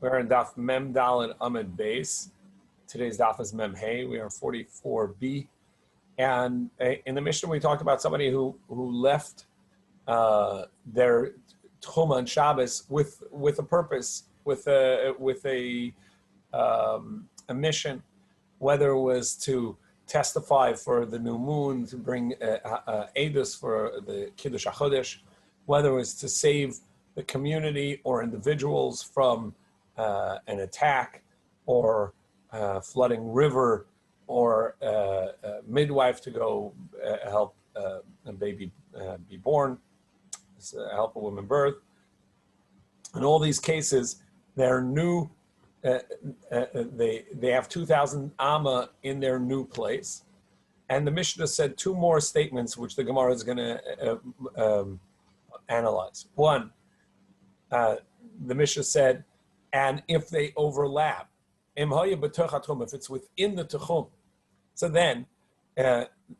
We're in Daf Mem Dal and Amid Base. Today's Daf is Mem Hey. We are 44b. And in the Mishnah, we talked about somebody who left their Tchum on Shabbos with a purpose, with a mission, whether it was to testify for the new moon, to bring edus for the Kiddush HaChodesh, whether it was to save the community or individuals from an attack, or flooding river, or a midwife to go help a baby be born, help a woman birth. In all these cases, they're new. They have 2,000 amma in their new place, and the Mishnah said two more statements which the Gemara is going to analyze. One, the Mishnah said, and if they overlap, if it's within the Techum, so then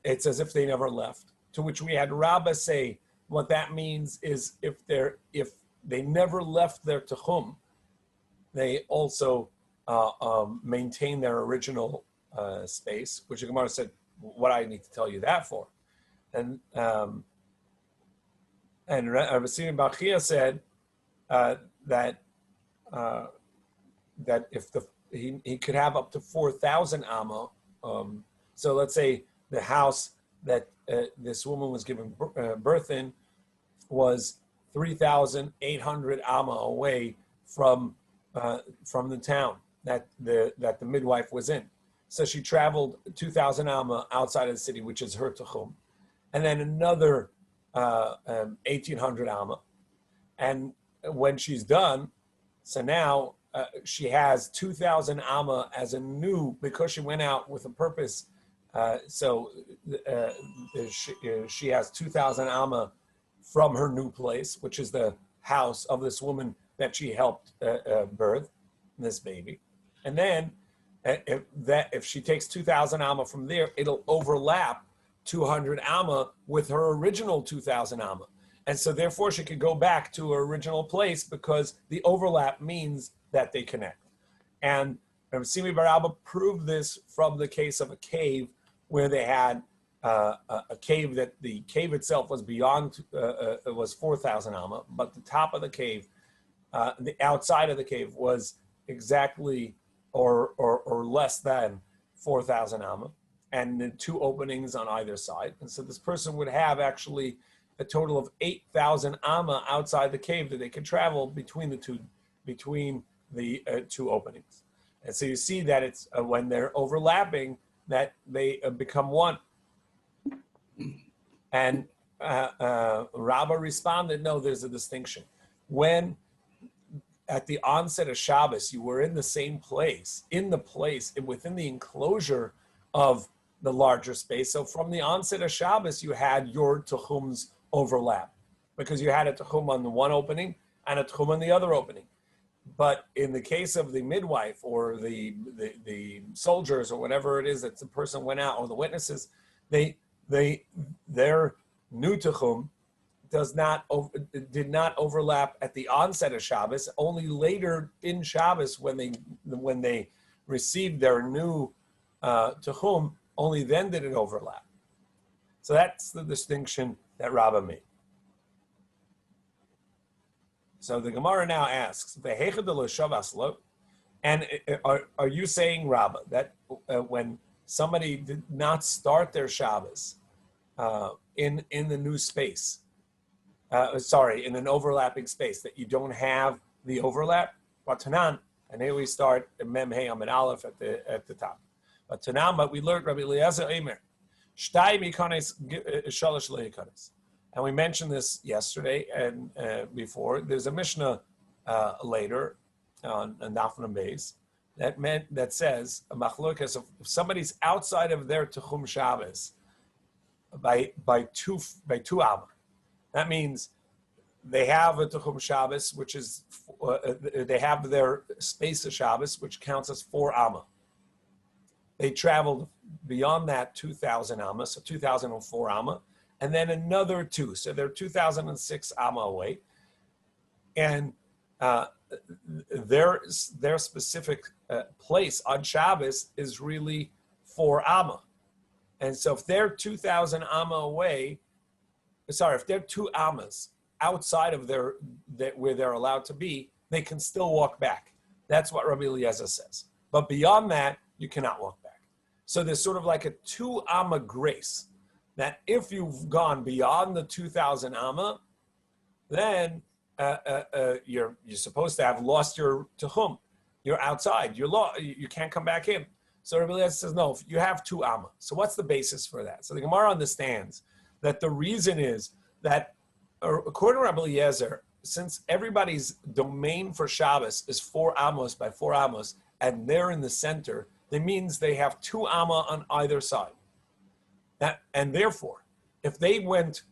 it's as if they never left. To which we had Rabbah say, what that means is if they never left their Techum, they also maintain their original space, which the Gemara said, what I need to tell you that for? And Rabbi Tzvi Fischer said that if he could have up to 4,000 amma. So let's say the house that this woman was giving birth in was 3,800 amma away from the town that the midwife was in. So she traveled 2,000 amma outside of the city, which is her Techum, and then another 1,800 amma. And when she's done, so now she has 2,000 amma as a new, because she went out with a purpose. She has 2,000 amma from her new place, which is the house of this woman that she helped birth this baby. And then if she takes 2,000 amma from there, it'll overlap 200 amma with her original 2,000 amma. And so therefore she could go back to her original place because the overlap means that they connect. And Rabbi Tzvi Fischer proved this from the case of a cave where they had a cave that the cave itself was beyond, it was 4,000 amma, but the top of the cave, the outside of the cave was exactly or less than 4,000 amma, and the two openings on either side. And so this person would have actually a total of 8,000 amma outside the cave that they could travel between the two openings. And so you see that it's when they're overlapping that they become one. And Rabbah responded, no, there's a distinction. When at the onset of Shabbos, you were in the same place, within the enclosure of the larger space. So from the onset of Shabbos, you had your Techum's overlap, because you had a Techum on the one opening and a Techum on the other opening. But in the case of the midwife or the soldiers or whatever it is that the person went out, or the witnesses, their new Techum did not overlap at the onset of Shabbos. Only later in Shabbos, when they received their new Techum, only then did it overlap. So that's the distinction that Rabbah made. So the Gemara now asks, and are you saying, Rabbah, that when somebody did not start their Shabbos in the new space, in an overlapping space, that you don't have the overlap? Watanan, and here we start Mem Hey Amid Aleph at the top. But we learned Rabbi Eliezer Eimer, Shtai mikanes shalosh leikanes. And we mentioned this yesterday and before. There's a Mishnah later on Daf Yomi that says a machlokas, if somebody's outside of their Techum Shabbos by two amma, that means they have a Techum Shabbos, which is they have their space of Shabbos, which counts as 4 amma. They traveled beyond that 2,000 amma, so 2,004 amma. And then another 2, so they're 2,006 amma away. And their specific place on Shabbos is really 4 amma. And so if they're 2,000 amma away, if they're 2 ammas outside of where they're allowed to be, they can still walk back. That's what Rabbi Eliezer says. But beyond that, you cannot walk back. So there's sort of like a 2 amma grace that if you've gone beyond the 2,000 amma, then you're supposed to have lost your tehum. You're outside. You can't come back in. So Rabbi Eliezer says, no, you have 2 amma. So what's the basis for that? So the Gemara understands that the reason is that, according to Rabbi Eliezer, since everybody's domain for Shabbos is 4 amos by 4 amos, and they're in the center, that means they have 2 amma on either side. And therefore, if they went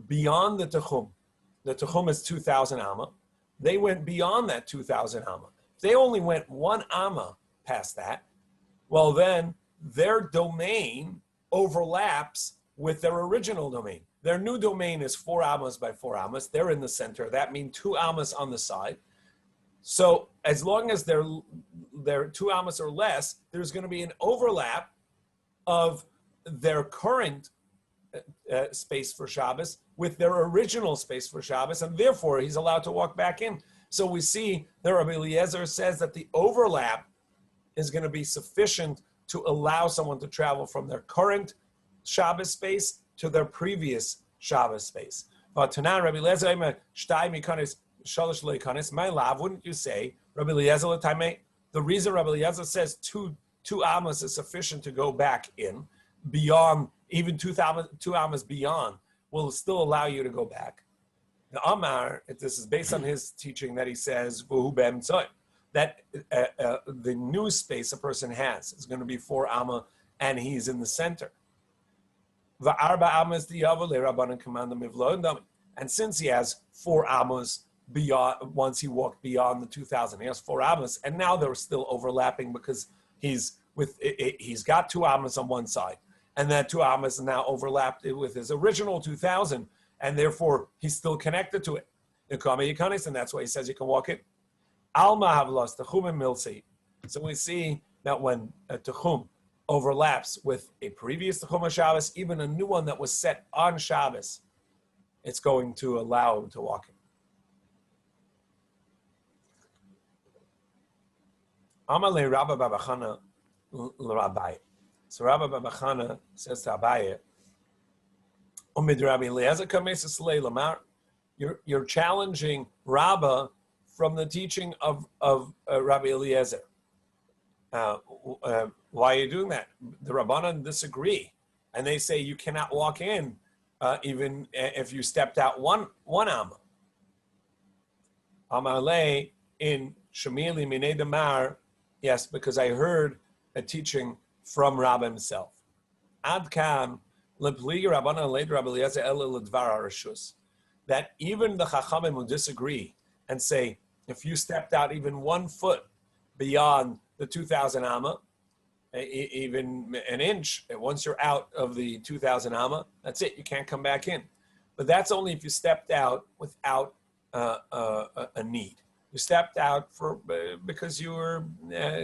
beyond the tehum is 2,000 amma, they went beyond that 2,000 amma. If they only went 1 amma past that, well then their domain overlaps with their original domain. Their new domain is 4 ammas by 4 ammas. They're in the center. That means 2 ammas on the side. So as long as they're 2 ammas or less, there's going to be an overlap of their current space for Shabbos with their original space for Shabbos, and therefore he's allowed to walk back in. So we see that Rabbi Eliezer says that the overlap is going to be sufficient to allow someone to travel from their current Shabbos space to their previous Shabbos space. But Tanan, Rabbi Eliezer, my love, wouldn't you say, Rabbi Eliezer, the reason Rabbi Eliezer says two amas is sufficient to go back in, beyond, even 2 amas beyond, will still allow you to go back. The Amar, this is based on his teaching that he says, that the new space a person has is going to be 4 amma, and he's in the center. And since he has 4 ammas beyond, once he walked beyond the 2,000, he has 4 ammas, and now they're still overlapping because he's got 2 ammas on one side, and that 2 ammas are now overlapped with his original 2,000, and therefore he's still connected to it. And that's why he says you can walk in. Alma havlas techum and milsi. So we see that when a techum overlaps with a previous techum of Shabbos, even a new one that was set on Shabbos, it's going to allow him to walk in. Amalei Rabba Babachana l'Rabbi. So Rabba Babachana says to Abaye, Omid Rabbi Eliezer kames eslei lamar. You're challenging Rabba from the teaching of Rabbi Eliezer. Why are you doing that? The Rabbanan disagree, and they say you cannot walk in even if you stepped out one amma. Amalei in Shemili Minei Damar, yes, because I heard a teaching from Rabbi himself. Ad kan lepligi Rabbanan led Rabbi Eliezer ela ledvar harashus. That even the Chachamim will disagree and say, if you stepped out even 1 foot beyond the 2,000 amma, even an inch, once you're out of the 2,000 amma, that's it, you can't come back in. But that's only if you stepped out without a need. You stepped out because you were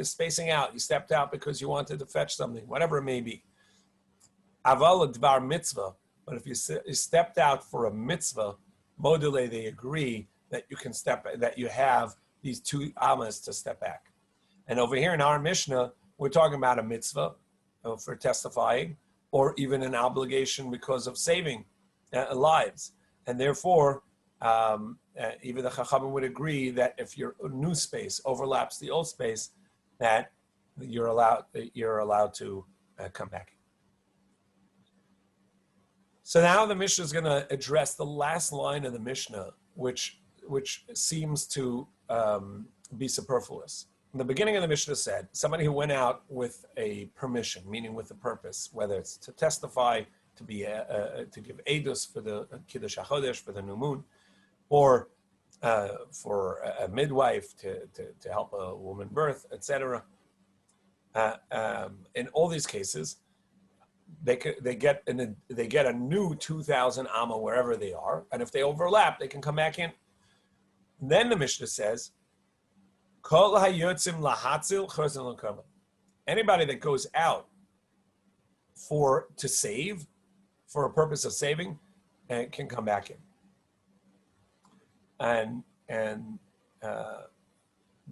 spacing out. You stepped out because you wanted to fetch something, whatever it may be. Aval dvar mitzvah, but if you stepped out for a mitzvah, module, they agree that you can that you have these 2 amas to step back. And over here in our Mishnah, we're talking about a mitzvah for testifying, or even an obligation because of saving lives. And therefore, even the Chachamim would agree that if your new space overlaps the old space, that you're allowed to come back. So now the Mishnah is going to address the last line of the Mishnah, which seems to be superfluous. In the beginning of the Mishnah said, somebody who went out with a permission, meaning with a purpose, whether it's to testify, to give edus for the Kiddush HaChodesh, for the new moon, or for a midwife to help a woman birth, etc. In all these cases, they get a new 2,000 amma wherever they are, and if they overlap, they can come back in. Then the Mishnah says, Anybody that goes out to save, for a purpose of saving, and can come back in. And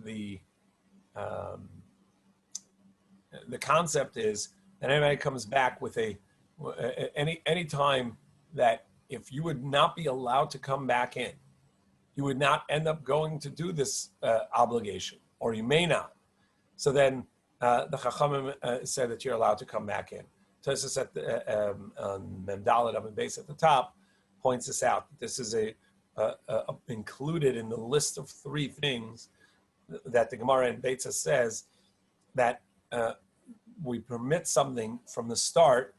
the concept is that anybody comes back with any time that if you would not be allowed to come back in, you would not end up going to do this obligation, or you may not. So then the Chachamim said that you're allowed to come back in. Tosfos at Memdalet on the base at the top points this out. This is included in the list of 3 things that the Gemara in Beitza says that we permit something from the start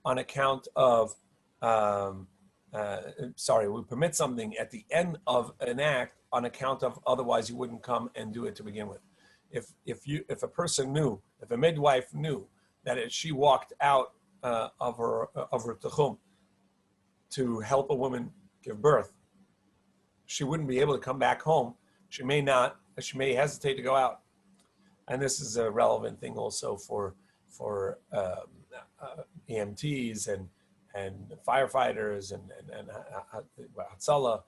on account of we permit something at the end of an act on account of otherwise you wouldn't come and do it to begin with. If a person knew, if a midwife knew that if she walked out of her tachum to help a woman give birth, she wouldn't be able to come back home. She may hesitate to go out. And this is a relevant thing also for EMTs and firefighters and Hatzalah,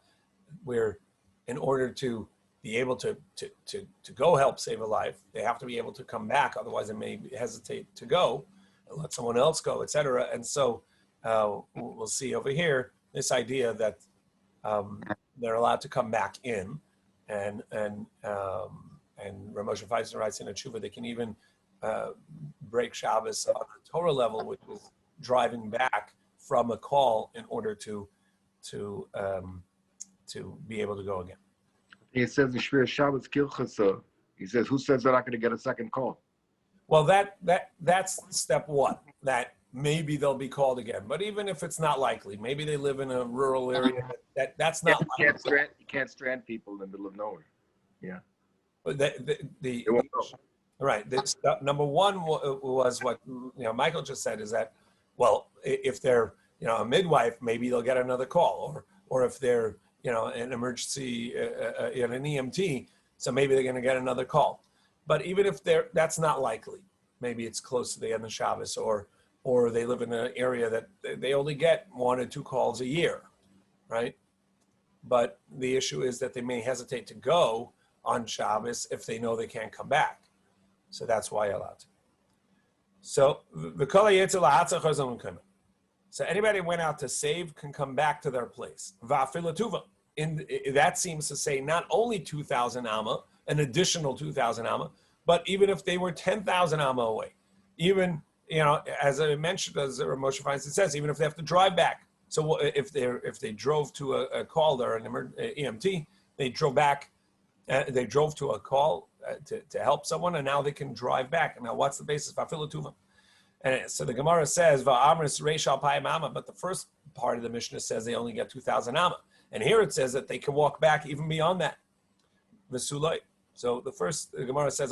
where in order to be able to go help save a life, they have to be able to come back. Otherwise, they may hesitate to go and let someone else go, etc. And so we'll see over here this idea that they're allowed to come back in, and Rav Moshe Fischer writes in a tshuva they can even break Shabbos on a Torah level, which is driving back from a call in order to be able to go again. It says the Shver Shabbos Kilchasa. He says, who says they're not going to get a second call? Well, that's step 1. That maybe they'll be called again. But even if it's not likely, maybe they live in a rural area. That's not. You can't strand people in the middle of nowhere. Yeah. But right. Number 1 was what Michael just said, is that, well, if they're a midwife, maybe they'll get another call, or if they're an emergency an EMT, so maybe they're going to get another call. But even if that's not likely, maybe it's close to the end of Shabbos, or they live in an area that they only get 1 or 2 calls a year, right? But the issue is that they may hesitate to go on Shabbos if they know they can't come back. So that's why you're allowed to. So so anybody who went out to save can come back to their place. That seems to say not only 2,000 amma, an additional 2,000 amma, but even if they were 10,000 amma away, even as I mentioned, as Rav Moshe Feinstein says, even if they have to drive back. So if they drove to a call, they're an EMT, they drove back, they drove to a call to help someone, and now they can drive back. And now what's the basis? And so the Gemara says, but the first part of the Mishnah says they only get 2,000 amma. And here it says that they can walk back even beyond that. So the Gemara says,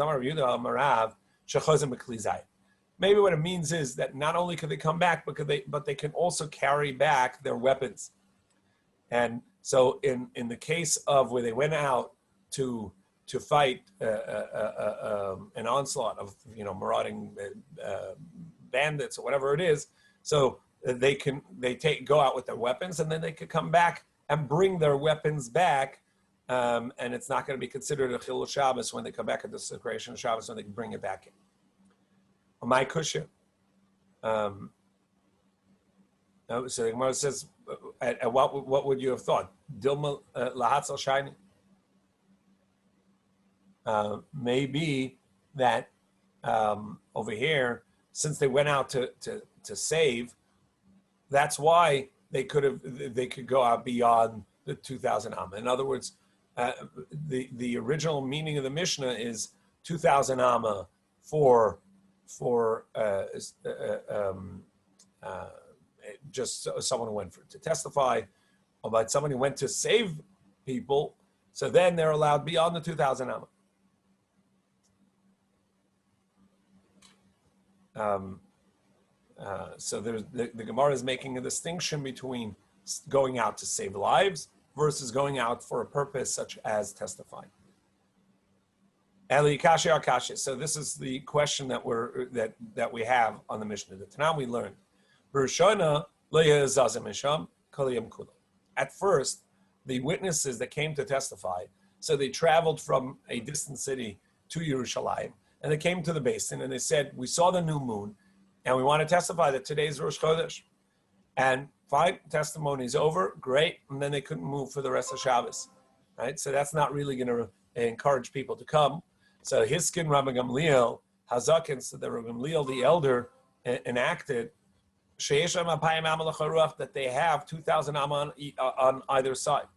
maybe what it means is that not only can they come back, but they can also carry back their weapons. And so in the case of where they went out to fight an onslaught of marauding bandits or whatever it is, so they go out with their weapons, and then they could come back and bring their weapons back, and it's not going to be considered a Chilul Shabbos when they come back at the Secration of Shabbos, when they can bring it back in. My kusha. So the Gemara says, what would you have thought? Dilma lahatzal shiny. Maybe that over here, since they went out to save, that's why they could go out beyond the 2,000 amma. In other words, the original meaning of the Mishnah is 2,000 amma for just someone who went to testify, but someone who went to save people, so then they're allowed beyond the 2,000 amma. So the Gemara is making a distinction between going out to save lives versus going out for a purpose such as testifying. Eli kashi akashi. So this is the question that we have on the Mishnah. The Tanam we learned. At first, the witnesses that came to testify, so they traveled from a distant city to Yerushalayim, and they came to the basin, and they said, we saw the new moon, and we want to testify that today's Rosh Chodesh. And fine, testimony's over, great, and then they couldn't move for the rest of Shabbos. Right? So that's not really going to encourage people to come. So Hiskin Rabbi Gamliel, Hazakin, so the Rabbi Gamliel, the elder, enacted that they have 2,000 amma on either side.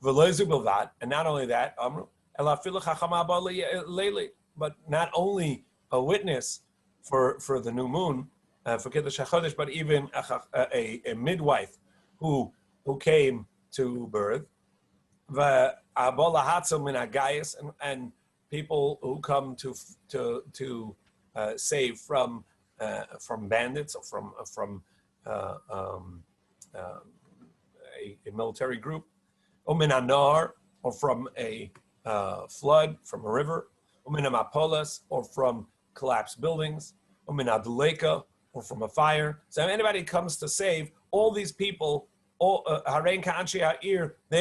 And not only that, but not only a witness for the new moon, for Kiddush HaChodesh, but even a midwife who came to birth, and people who come to save from bandits or from a military group, or from a flood, from a river, or from collapsed buildings, or from a fire. So if anybody comes to save, all these people, they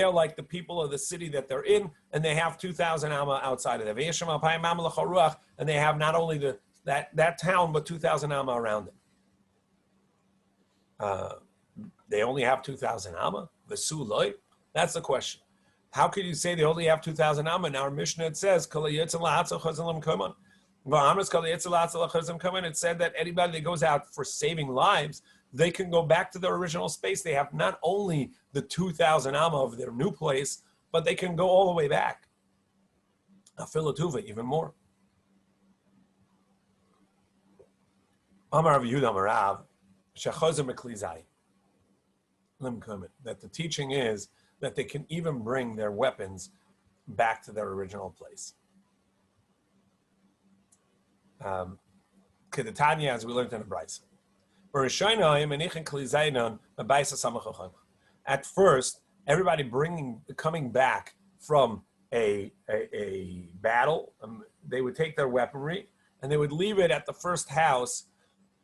are like the people of the city that they're in, and they have 2,000 amma outside of them. And they have not only that town, but 2,000 amma around them. They only have 2,000 amma? That's the question. How could you say they only have 2,000 amma? In our Mishnah it says, it said that anybody that goes out for saving lives, they can go back to their original space. They have not only the 2,000 amma of their new place, but they can go all the way back. Afilatuva, even more. Amar Yehuda Amarav, Shechozem Eklizai, that the teaching is that they can even bring their weapons back to their original place. Kedetanya, as we learned in the Brisa. At first, everybody coming back from a battle, they would take their weaponry and they would leave it at the first house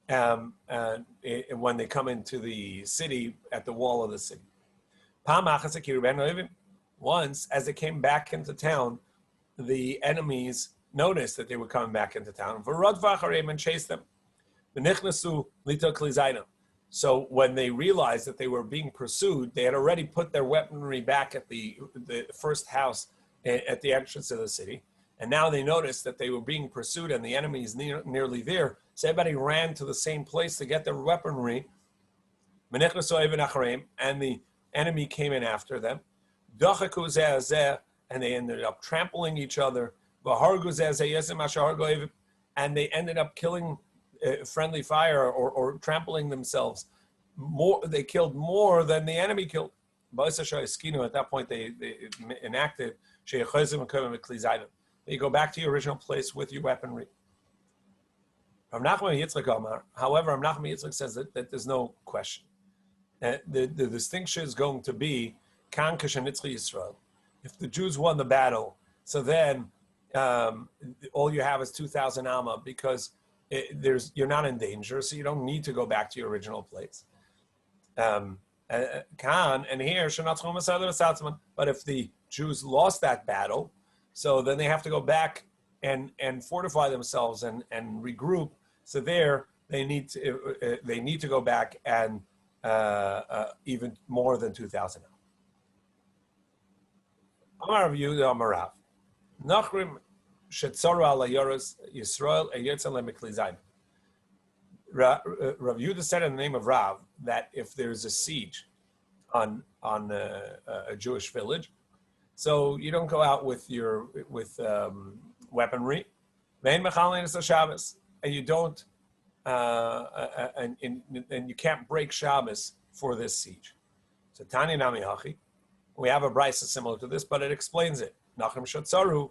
when they come into the city, at the wall of the city. Once, as they came back into town, the enemies noticed that they were coming back into town and chased them. So when they realized that they were being pursued, they had already put their weaponry back at the first house at the entrance of the city. And now they noticed that they were being pursued and the enemy is nearly there. So everybody ran to the same place to get their weaponry. And the enemy came in after them. And they ended up trampling each other. And they ended up killing friendly fire or trampling themselves. They killed more than the enemy killed. At that point, they enacted you go back to your original place with your weaponry. However, Rav Nachman Yitzchak says that there's no question. The distinction is going to be Kan Kashanitzi Yisrael. If the Jews won the battle, so then all you have is 2,000 amma because you're not in danger, so you don't need to go back to your original place. And here, but if the Jews lost that battle, so then they have to go back and fortify themselves and regroup. So there they need to go back and even more than 2,000. Amar Rav Yehuda Amarav, Nachrim shetzaru ala yoros Yisrael eyetzan lemiklizayin. Rav Yehuda said in the name of Rav that if there's a siege on a Jewish village, so you don't go out with weaponry, and you don't and you can't break Shabbos for this siege. So Tani Nami Hachi, we have a brisa similar to this, but it explains it. Nachem Shatzaru,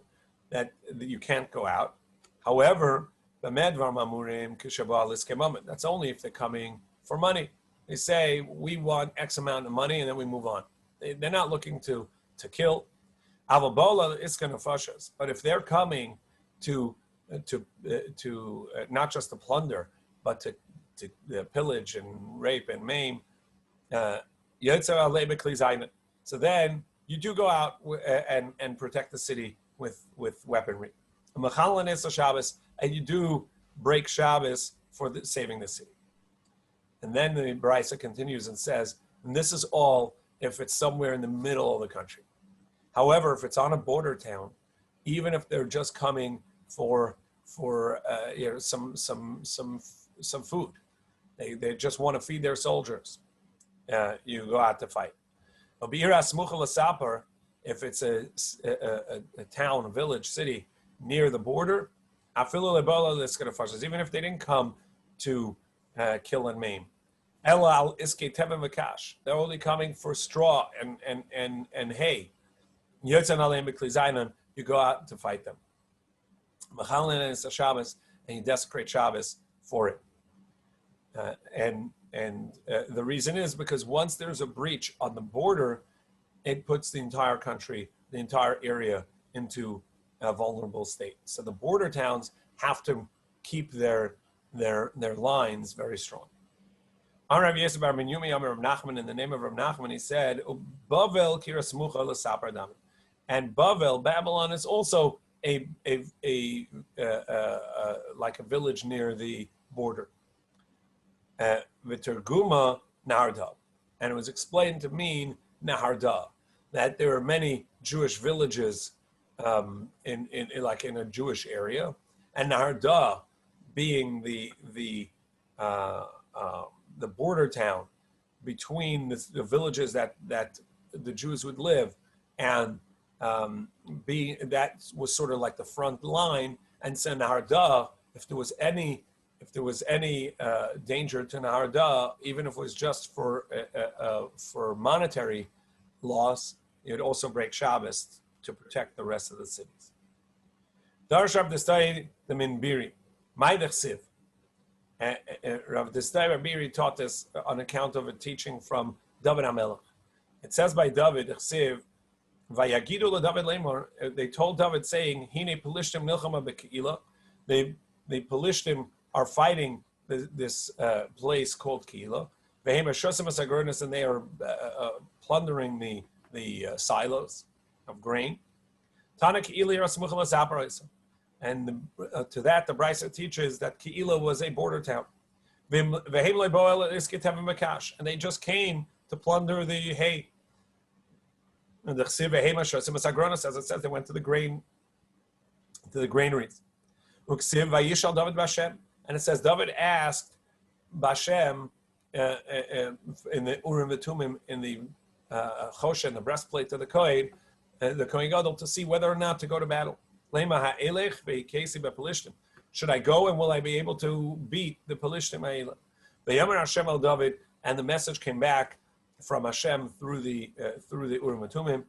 that you can't go out. However, that's only if they're coming for money. They say, we want X amount of money, and then we move on. They're not looking to kill. Avabola iska nefashos. But if they're coming to not just to plunder, but to pillage and rape and maim, so then you do go out and protect the city with weaponry. And you do break Shabbos for saving the city. And then the Brisa continues and says, and this is all if it's somewhere in the middle of the country. However, if it's on a border town, even if they're just coming for some food, they just want to feed their soldiers, you go out to fight. If it's a town, a village, city near the border, even if they didn't come to kill and maim, they're only coming for straw and hay. You go out to fight them. And you desecrate Shabbos for it. And the reason is because once there's a breach on the border, it puts the entire country, the entire area into a vulnerable state. So the border towns have to keep their lines very strong. In the name of Rav Nachman, he said, Bavel kira smucha l'sapar dam. And Bavel, Babylon, is also a like a village near the border. V'terguma Naharda, and it was explained to mean Naharda, that there are many Jewish villages in a Jewish area, and Naharda being the border town between the villages that the Jews would live, and that was sort of like the front line. And so Naharda, if there was any danger to Naharda, even if it was just for monetary loss, it would also break Shabbos to protect the rest of the cities. Darshab Destai the Minbiri, Maidachsiv. Rav Destai Rabiri taught this on account of a teaching from David HaMelech. It says by David, Chsiv, Vayagidu LaDavid Lemor, they told David saying, Hine Pelishtim Nilchama Bekeila, the Pelishtim are fighting this place called Keila. And they are plundering the silos of grain. And to that, the Brisa teaches that Keila was a border town. And they just came to plunder the hay. And the Chsiv as it says, they went to the granaries. And it says David asked Bashem in the Urim V'Tumim, in the Choshen, the breastplate of the Kohen Gadol, to see whether or not to go to battle. Should I go, and will I be able to beat the Pelishtim? David, and the message came back from Hashem through the Urim V'Tumim.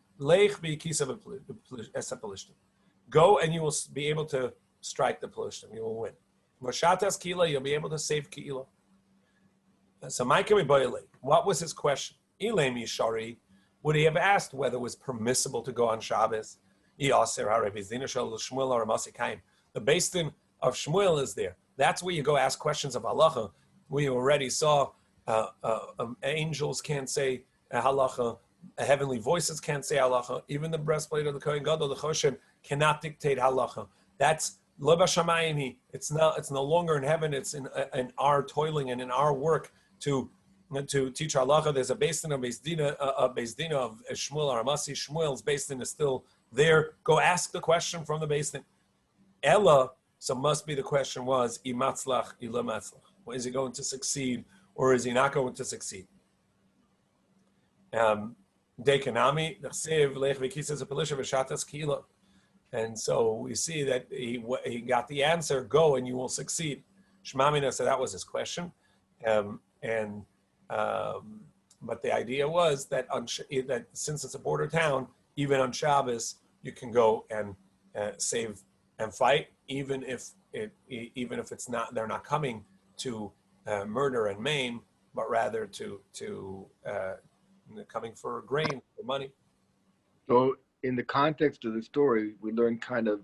Go, and you will be able to strike the Pelishtim. You will win. Mashatas Keila, you'll be able to save Keila. So what was his question? Ilemi Shari, would he have asked whether it was permissible to go on Shabbos? The Beis Din of Shmuel is there. That's where you go ask questions of halacha. We already saw angels can't say halacha, heavenly voices can't say halacha. Even the breastplate of the Kohen Gadol, the Choshen, cannot dictate halacha. That's lo b'shamayim. It's no longer in heaven. It's in our toiling and in our work to teach halacha. There's a Beis Din of Shmuel Aramasi. Shmuel's Beis Din is still there. Go ask the question from the Beis Din. Ella, so must be the question was imatzlach ila matzlach. Well, is he going to succeed or is he not going to succeed? Dekanami nachsev lech v'kisas apelisha v'shatas kila. And so we see that he got the answer, go and you will succeed. Shmamina said that was his question. But the idea was that that since it's a border town, even on Shabbos, you can go and save and fight, even if it's not, they're not coming to murder and maim, but rather to coming for grain, for money. So in the context of the story, we learn kind of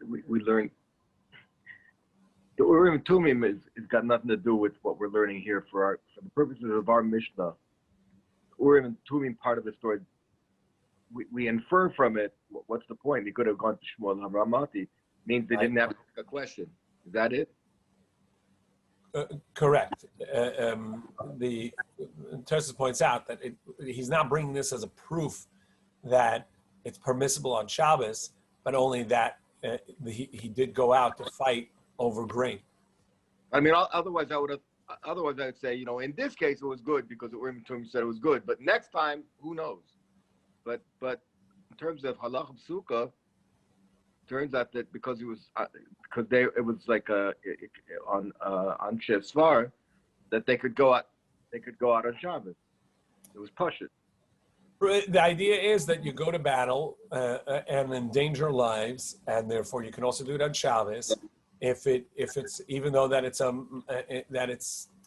we learn the Urim and Tumim is got nothing to do with what we're learning here for the purposes of our Mishnah. Urim and Tumim part of the story. We infer from it. What's the point? He could have gone to Shmuel Havramati. Means they didn't have a question. Is that it? Correct. The Tersus points out that he's not bringing this as a proof that it's permissible on Shabbos, but only that he did go out to fight over grain. I mean, otherwise I would say, in this case it was good because the Urim Tumim said it was good. But next time, who knows? But in terms of halach sukkah, turns out that because it was like on Shesvar that they could go out on Shabbos. It was pashut. The idea is that you go to battle and endanger lives, and therefore you can also do it on Shabbos. If it's even though that it's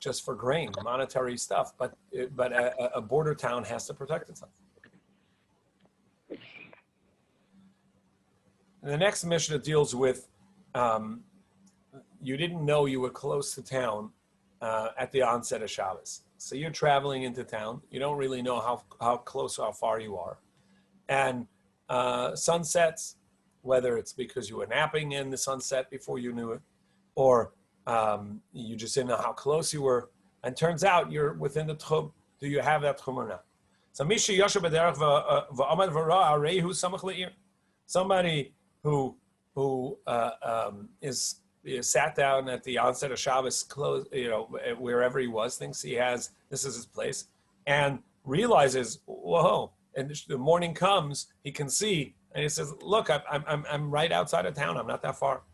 just for grain, monetary stuff, but a border town has to protect itself. And the next Mishnah deals with you didn't know you were close to town at the onset of Shabbos. So you're traveling into town. You don't really know how close or how far you are. And sun sets, whether it's because you were napping in the sunset before you knew it, or you just didn't know how close you were, and turns out you're within the tchum. Do you have that tchum or not? So Misha Yasha B'derech v'amad v'ra arehu samach le'ir. Somebody who is sat down at the onset of Shabbos, wherever he was, thinks this is his place, and realizes, whoa! And the morning comes, he can see, and he says, "Look, I'm right outside of town. I'm not that far."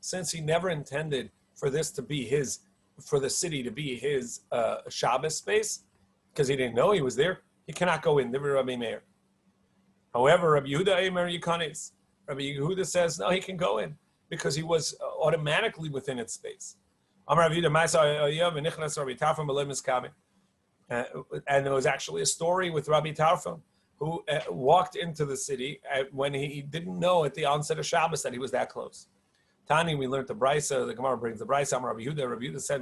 Since he never intended for the city to be his Shabbos space, because he didn't know he was there, he cannot go in. Rabbi Meir. However, Rabbi Yehuda says, no, he can go in because he was automatically within its space. And there was actually a story with Rabbi Tarfon, who walked into the city when he didn't know at the onset of Shabbos that he was that close. Tani, we learned the Brisa, the Gemara brings the Brisa, Rabbi Yehuda said,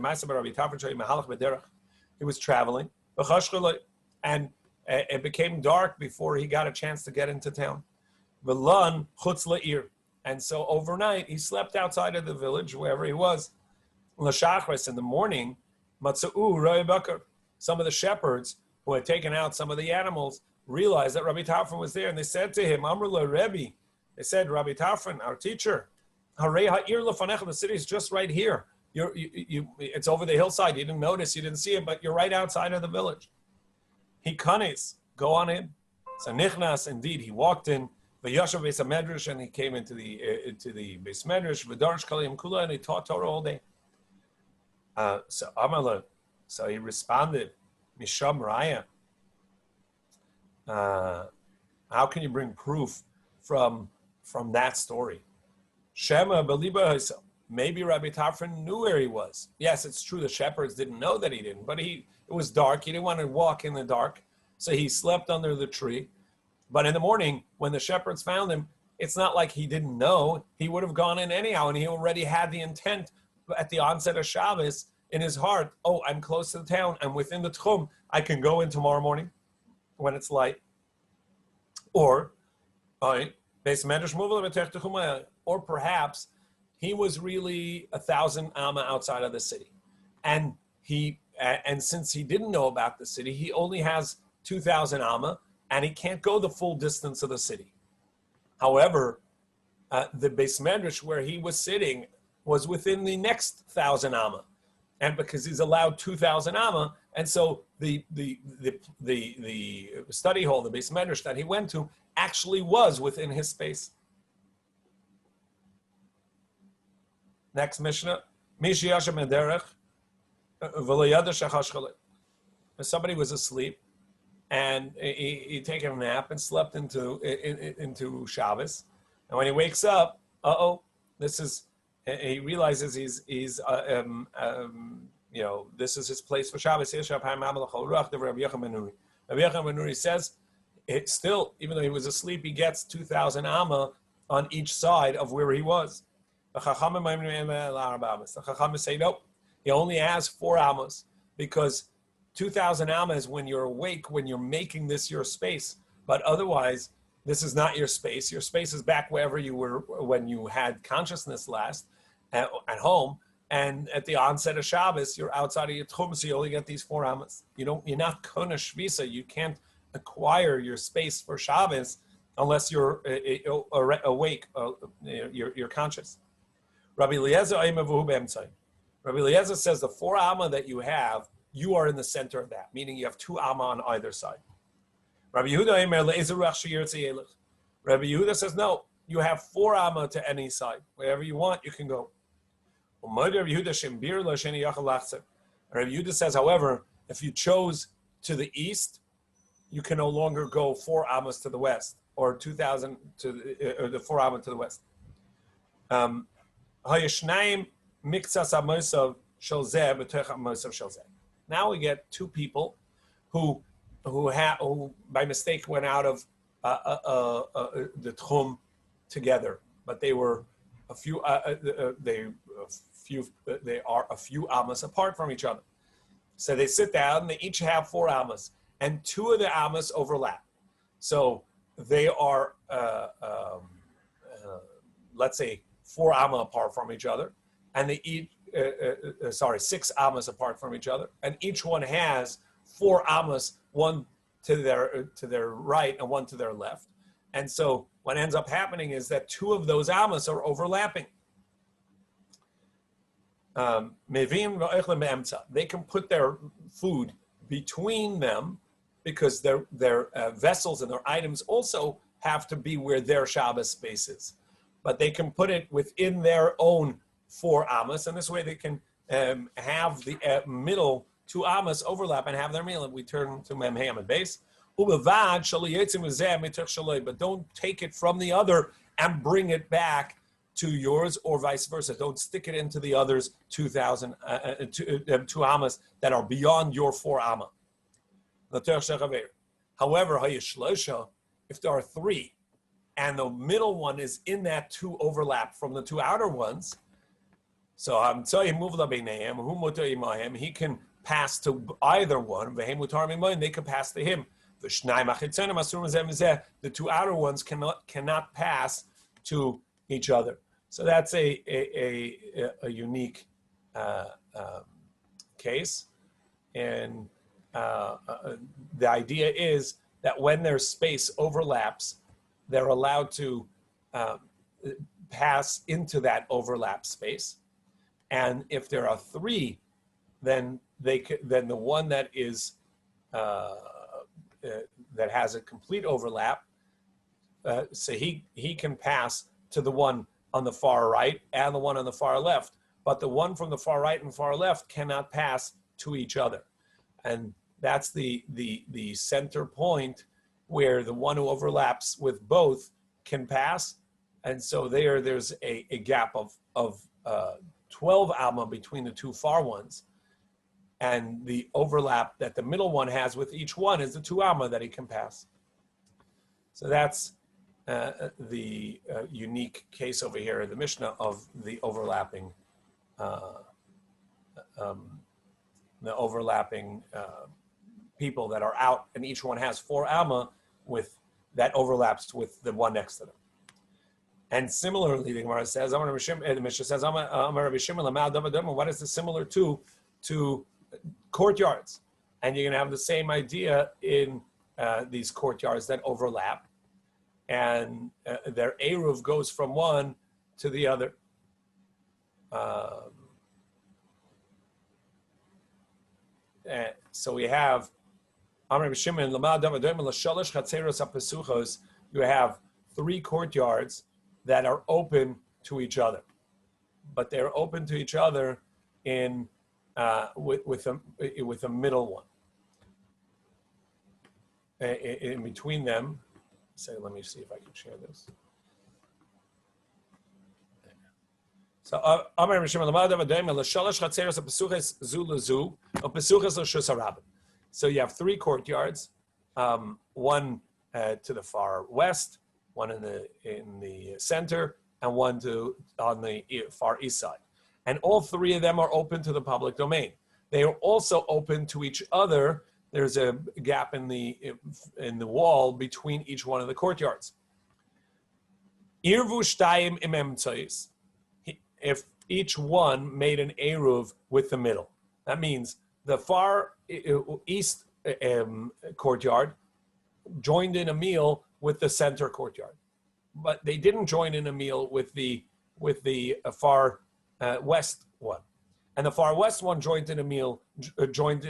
he was traveling, and it became dark before he got a chance to get into town. And so overnight, he slept outside of the village, wherever he was. In the morning, some of the shepherds who had taken out some of the animals realized that Rabbi Tarfon was there, and they said to him, Rebbe, they said, Rabbi Tarfon, our teacher, the city is just right here. It's over the hillside. You didn't notice, you didn't see it, but you're right outside of the village. He kanes, go on in. So nichnas, indeed, he walked in. V'yashav beis hamedrash, and he came into the beis medrash. V'darish kalayim kula, and he taught Torah all day. So Amala, so he responded, Misham Raya. How can you bring proof from that story? Shema beliba. Maybe Rabbi Tarfon knew where he was. Yes, it's true. The shepherds didn't know that he didn't, but it was dark. He didn't want to walk in the dark, so he slept under the tree. But in the morning, when the shepherds found him, it's not like he didn't know. He would have gone in anyhow, and he already had the intent at the onset of Shabbos in his heart. Oh, I'm close to the town. I'm within the tchum. I can go in tomorrow morning when it's light. Or perhaps he was really 1,000 amma outside of the city, and since he didn't know about the city, he only has 2,000 amma, and he can't go the full distance of the city. However, the Beis Medrash where he was sitting was within the next 1,000 amma, and because he's allowed 2,000 amma, and so the study hall, the Beis Medrash that he went to, actually was within his space. Next Mishnah, somebody was asleep, and he taken a nap and slept into Shabbos, and when he wakes up, this is he realizes he's this is his place for Shabbos. Rabbi Yochanan ben Nuri says, it still, even though he was asleep, he gets 2,000 amma on each side of where he was. The Chachamim say, nope, he only has 4 ammas, because 2,000 amma is when you're awake, when you're making this your space. But otherwise, this is not your space. Your space is back wherever you were when you had consciousness last, at home. And at the onset of Shabbos, you're outside of your tchum, so you only get these 4 ammas. You're not kona shvisa. You can't acquire your space for Shabbos unless you're awake, you're conscious. Rabbi Eliezer says the 4 amma that you have, you are in the center of that, meaning you have 2 amma on either side. Rabbi Yehuda says, no, you have 4 amma to any side. Wherever you want, you can go. Rabbi Yehuda says, however, if you chose to the east, you can no longer go 4 ammas to the west, or 2,000 to the 4 amma to the west. Now we get 2 people who by mistake went out of the tchum together, but they were a few ammas apart from each other. So they sit down and they each have 4 ammas, and 2 of the ammas overlap. So they are, let's say, 4 amma apart from each other, and they eat, 6 ammas apart from each other, and each one has 4 ammas, one to their right and one to their left. And so what ends up happening is that 2 of those ammas are overlapping. They can put their food between them, because their vessels and their items also have to be where their Shabbos space is. But they can put it within their own 4 ammas, and this way they can have the middle 2 ammas overlap and have their meal. And we turn to Mem Ham and base. But don't take it from the other and bring it back to yours, or vice versa. Don't stick it into the other's 2,000 2 ammas that are beyond your 4 amma. However, if there are 3, and the middle one is in that 2 overlap from the 2 outer ones, so he can pass to either one. They can pass to him. The 2 outer ones cannot pass to each other. So that's a unique case, and the idea is that when their space overlaps, they're allowed to pass into that overlap space. And if there are 3, then the one that is that has a complete overlap, so he can pass to the one on the far right and the one on the far left, but the one from the far right and far left cannot pass to each other. And that's the center point where the one who overlaps with both can pass. And so there's a gap of 12 amma between the 2 far ones. And the overlap that the middle one has with each one is the 2 amma that he can pass. So that's the unique case over here in the Mishnah of the overlapping people that are out, and each one has 4 amma with that overlaps with the one next to them. And similarly, the Gemara says, the Mishnah says, what is this similar to courtyards? And you're going to have the same idea in these courtyards that overlap, and their eruv goes from one to the other. So we have you have 3 courtyards that are open to each other, but they're open to each other in with a middle one in between them. So let me see if I can share this. So Amar Rishim Lamada V'Doim L'Shalosh Chatzeros Pesuches Zu L'Zu Pesuches L'Shus HaRabim. So you have three courtyards, one to the far west, one in the center, and one on the far east side. And all three of them are open to the public domain. They are also open to each other. There's a gap in the wall between each one of the courtyards. Irvu shtayim im emtzos. If each one made an eruv with the middle, that means the far east courtyard joined in a meal with the center courtyard, but they didn't join in a meal with the far west one, and the far west one joined in a meal joined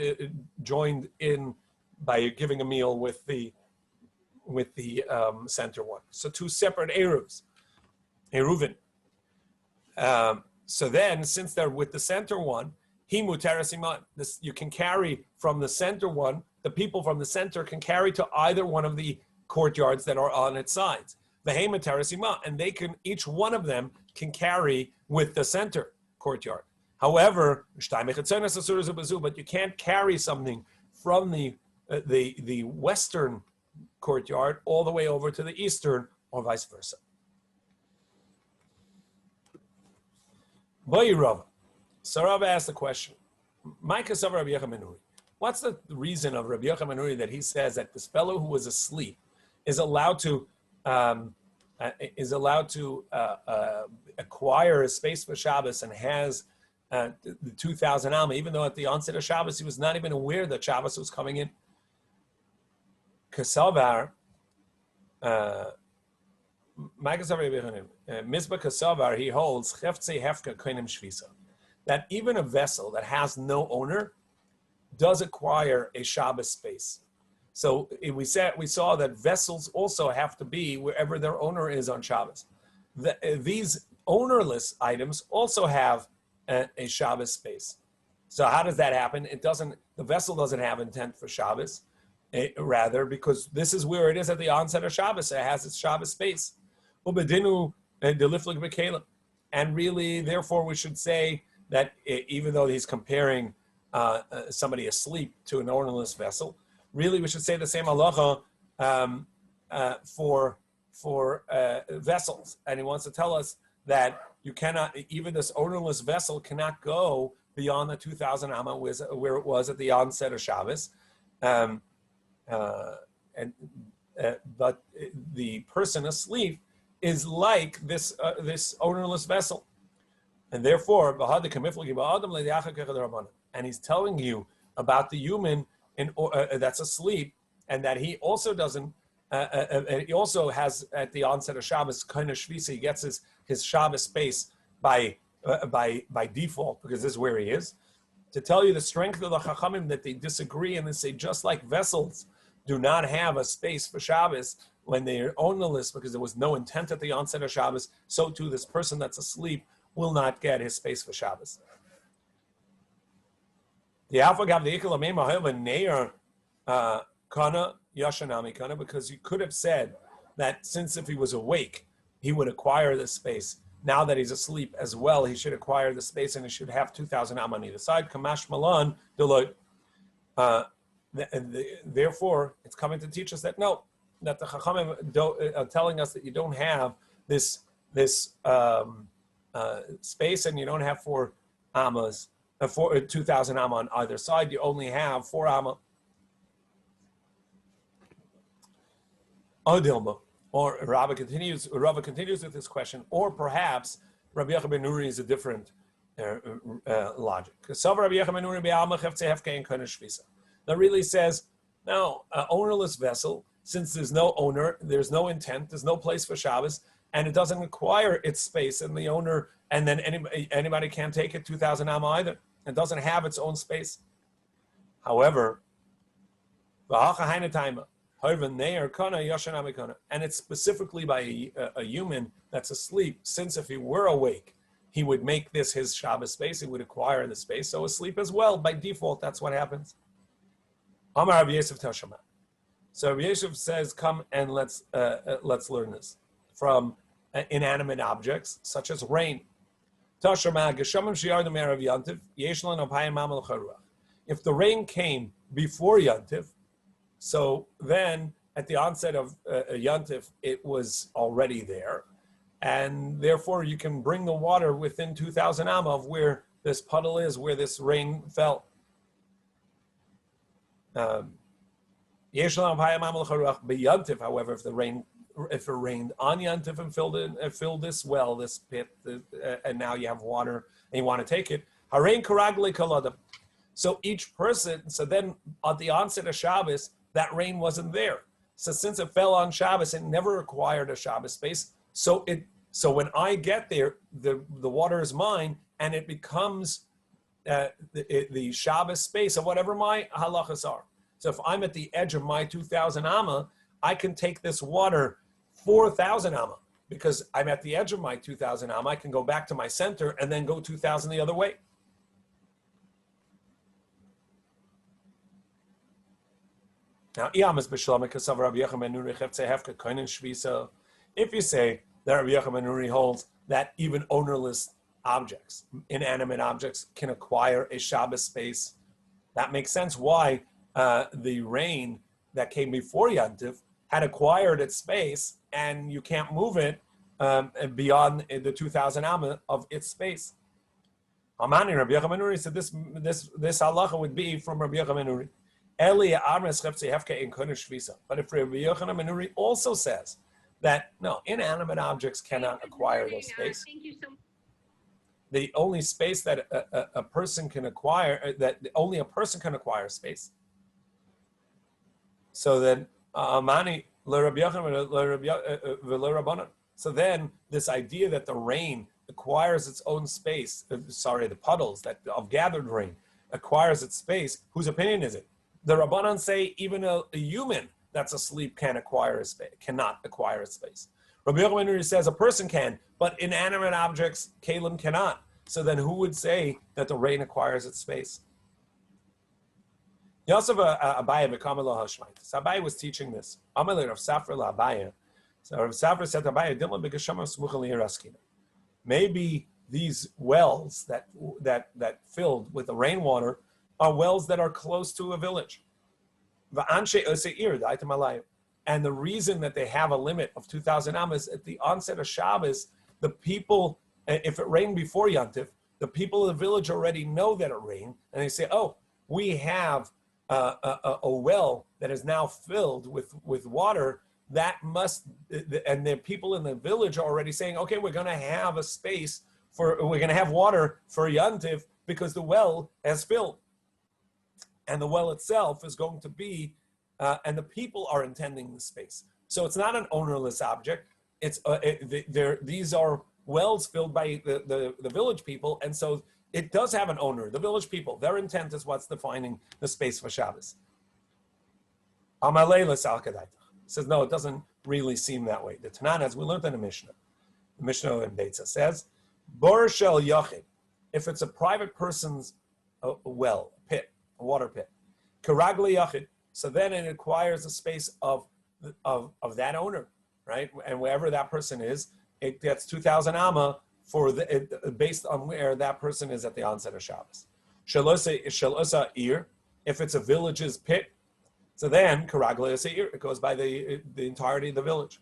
in by giving a meal with the center one. So two separate Eruvin. So then, since they're with the center one, this you can carry from the center one. The people from the center can carry to either one of the courtyards that are on its sides. And they can, each one of them can carry with the center courtyard. However, but you can't carry something from the western courtyard all the way over to the eastern, or vice versa. So Rav asked the question, what's the reason of Rabbi Yochanan ben Nuri that he says that this fellow who was asleep is allowed to acquire a space for Shabbos and has the 2,000 Alma, even though at the onset of Shabbos he was not even aware that Shabbos was coming in? Kasavar, Mizba Kasavar, he holds Chefze Hefka Koinem Shvisa, that even a vessel that has no owner does acquire a Shabbos space. So we saw that vessels also have to be wherever their owner is on Shabbos. These ownerless items also have a Shabbos space. So how does that happen? The vessel doesn't have intent for Shabbos, rather, because this is where it is at the onset of Shabbos. It has its Shabbos space. And really, therefore, we should say that even though he's comparing somebody asleep to an ownerless vessel, really we should say the same halacha for vessels. And he wants to tell us that you cannot, even this ownerless vessel cannot go beyond the 2,000 amma where it was at the onset of Shabbos. But the person asleep is like this ownerless vessel, and therefore, and he's telling you about the human that's asleep, and that he also doesn't. He also has at the onset of Shabbos kind of shvisa. He gets his Shabbos space by default, because this is where he is. To tell you the strength of the Chachamim, that they disagree and they say just like vessels do not have a space for Shabbos when they are ownerless because there was no intent at the onset of Shabbos, so too this person that's asleep will not get his space for Shabbos. Because you could have said that since if he was awake, he would acquire this space. Now that he's asleep as well, he should acquire the space and he should have 2,000 am on either side. Kamash Malan, Deloitte. Therefore, it's coming to teach us that no, that the Chachamim are telling us that you don't have this space, and you don't have 4 amas, 2,000 amma on either side. You only have 4 amma. Odilma, or Rabbi continues with this question, or perhaps Rabbi Yochanan ben Nuri is a different logic. That really says, no, an ownerless vessel, since there's no owner, there's no intent, there's no place for Shabbos, and it doesn't require its space, and the owner, and then anybody can't take it 2,000 amma either. It doesn't have its own space. However, and it's specifically by a human that's asleep, since if he were awake, he would make this his Shabbos space, he would acquire the space, so asleep as well, by default, that's what happens. Amar Rabbi Yosef Tashama. So Rabbi Yosef says, come and let's learn this from inanimate objects, such as rain. If the rain came before Yantiv, so then at the onset of Yantiv, it was already there. And therefore you can bring the water within 2,000 amma of where this puddle is, where this rain fell. However, if it rained on Yantif and filled this well, this pit, and now you have water and you want to take it, so each person, so then at the onset of Shabbos, that rain wasn't there. So since it fell on Shabbos, it never required a Shabbos space. So when I get there, the water is mine, and it becomes the Shabbos space of whatever my halachas are. So if I'm at the edge of my 2,000 amma, I can take this water 4,000 amma because I'm at the edge of my 2,000 amma. I can go back to my center and then go 2,000 the other way. Now, if you say that Rabbi Yochanan ben Nuri holds that even ownerless objects, inanimate objects, can acquire a Shabbos space, that makes sense why the rain that came before Yantiv had acquired its space, and you can't move it beyond the 2,000 amma of its space. Amani, Rabbi Yochanan ben Nuri said this halacha would be from Rabbi Yochanan ben Nuri. But if Rabbi Yochanan ben Nuri also says that no, inanimate objects cannot acquire those space. The only space that a person can acquire, that only a person can acquire space. So then, so then this idea that the rain acquires its own space, the puddles that of gathered rain acquires its space, whose opinion is it? The Rabbanan say even a human that's asleep cannot acquire a space. Rabbi Yochanan ben Nuri says a person can, but inanimate objects, kalim cannot. So then who would say that the rain acquires its space? Yosef Abaye b'kamelo hashmait. So Abaye was teaching this. Amalei Rav Safra la'Abaye. So Rav Safra said to Abaye, "Dilma b'geshama smucha li'iraskina." Maybe these wells that filled with the rainwater are wells that are close to a village. And the reason that they have a limit of 2,000 amma is at the onset of Shabbos, the people, if it rained before Yantif, the people of the village already know that it rained, and they say, oh, we have a well that is now filled with water, that must, and the people in the village are already saying, okay, we're going to have a space we're going to have water for Yantif because the well has filled. And the well itself is going to be, and the people are intending the space. So it's not an ownerless object. These are wells filled by the village people, and so it does have an owner. The village people, their intent is what's defining the space for Shabbos. Says no, it doesn't really seem that way. The Tanan, as we learned in the Mishnah in Beitza says, Bor shel yachid, if it's a private person's well, pit, a water pit, karagli yachid, so then it acquires a space of that owner, right? And wherever that person is, it gets 2,000 amma based on where that person is at the onset of Shabbos. Shalosa ir, if it's a village's pit, so then karagli ir, it goes by the entirety of the village.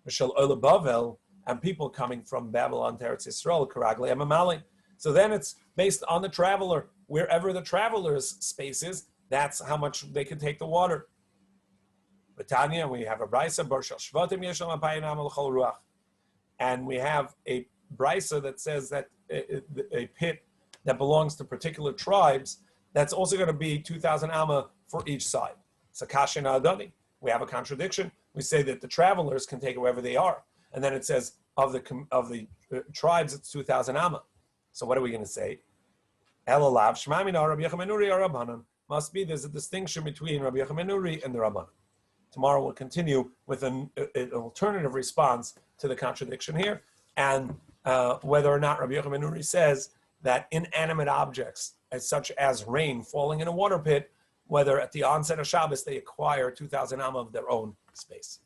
Shal Bavel, and people coming from Babylon to Eretz Yisrael, karagli amamali. So then it's based on the traveler. Wherever the traveler's space is, that's how much they can take the water. Batanya, we have a brisa, Barshal Shvatim Yesham Apayim Amal Chol Ruach. And we have a brisa that says that a pit that belongs to particular tribes, that's also going to be 2,000 amma for each side. Sakashin Adani. We have a contradiction. We say that the travelers can take it wherever they are. And then it says of the tribes, it's 2,000 amma. So what are we going to say? Elalav Shmamina Rabbi Yochanan ben Nuri or Rabbanan. Must be there's a distinction between Rabbi Yochanan ben Nuri and the Rabbanan. Tomorrow we'll continue with an alternative response to the contradiction here, and whether or not Rabbi Yochanan ben Nuri says that inanimate objects, such as rain falling in a water pit, whether at the onset of Shabbos they acquire 2,000 amma of their own space.